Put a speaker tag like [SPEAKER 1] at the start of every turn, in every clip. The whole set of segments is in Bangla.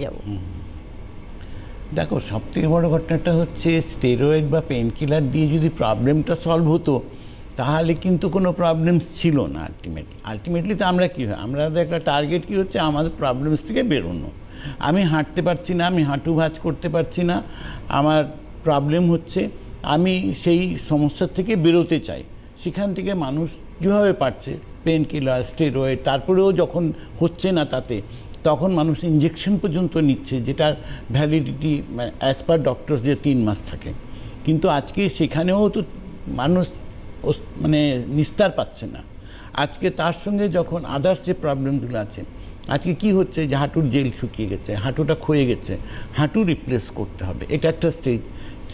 [SPEAKER 1] যাব।
[SPEAKER 2] দেখো, সবথেকে বড় ঘটনাটা হচ্ছে স্টেরয়েড বা পেন কিলার দিয়ে যদি প্রবলেমটা সলভ হতো তাহলে কিন্তু কোনো প্রবলেমস ছিল না। আলটিমেটলি তো আমরা কী হয়, আমাদের একটা টার্গেট কী হচ্ছে, আমাদের প্রবলেমস থেকে বেরোনো। আমি হাঁটতে পারছি না, আমি হাঁটু ভাঁজ করতে পারছি না, আমার প্রবলেম হচ্ছে, আমি সেই সমস্যার থেকে বেরোতে চাই। সেখান থেকে মানুষ যেভাবে পারছে পেন কিলার, স্টেরয়েড, তারপরেও যখন হচ্ছে না তাতে তখন মানুষ ইঞ্জেকশন পর্যন্ত নিচ্ছে, যেটার ভ্যালিডিটি অ্যাজ পার ডক্টর যে 3 মাস থাকে। কিন্তু আজকে সেখানেও তো মানুষ নিস্তার পাচ্ছে না। আজকে তার সঙ্গে যখন আদার্স যে প্রবলেমগুলো আছে, আজকে কি হচ্ছে যে হাঁটুর জেল শুকিয়ে গেছে, হাঁটুটা ক্ষয়ে গেছে, হাঁটু রিপ্লেস করতে হবে, এটা একটা স্টেজ।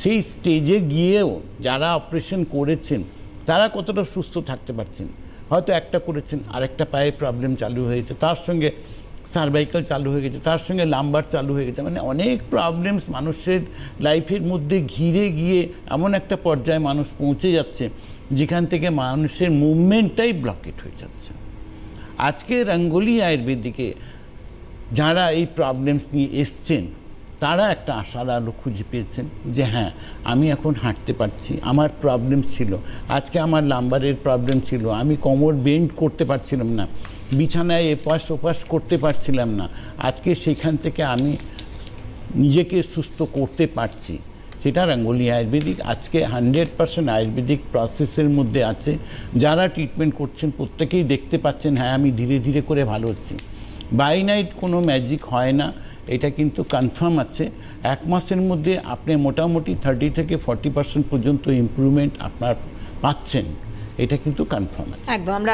[SPEAKER 2] সেই স্টেজে গিয়েও যারা অপারেশন করেছেন তারা কতটা সুস্থ থাকতে পারছেন, হয়তো একটা করেছেন, আরেকটা পায়ে প্রবলেম চালু হয়েছে, তার সঙ্গে সার্ভাইকাল চালু হয়ে গেছে, তার সঙ্গে লাম্বার চালু হয়ে গেছে, অনেক প্রবলেমস মানুষের লাইফের মধ্যে ঘিরে গিয়ে এমন একটা পর্যায়ে মানুষ পৌঁছে যাচ্ছে যেখান থেকে মানুষের মুভমেন্টটাই ব্লকেট হয়ে যাচ্ছে। আজকে রঙ্গোলি আয়ুর্বেদিকে যারা এই প্রবলেমস নিয়ে এসছেন তারা একটা আশার আলো খুঁজে পেয়েছেন যে হ্যাঁ, আমি এখন হাঁটতে পারছি, আমার প্রবলেম ছিল, আজকে আমার লাম্বারের প্রবলেম ছিল, আমি কোমর বেন্ড করতে পারছিলাম না, বিছানায় এপাশ ওপাশ করতে পারছিলাম না, আজকে সেখান থেকে আমি নিজেকে সুস্থ করতে পারছি। সেটা রঙ্গোলি আয়ুর্বেদিক আজকে 100% আয়ুর্বেদিক প্রসেসের মধ্যে আছে। যারা ট্রিটমেন্ট করছেন প্রত্যেকেই দেখতে পাচ্ছেন হ্যাঁ, আমি ধীরে ধীরে করে ভালো হচ্ছি। বাই নাইট কোনো ম্যাজিক হয় না, এটা কিন্তু কনফার্ম আছে। 1 মাসের মধ্যে আপনি মোটামুটি 30 থেকে 40% পর্যন্ত ইমপ্রুভমেন্ট আপনার পাচ্ছেন, এটা কিন্তু কনফার্ম আছে।
[SPEAKER 1] একদম। আমরা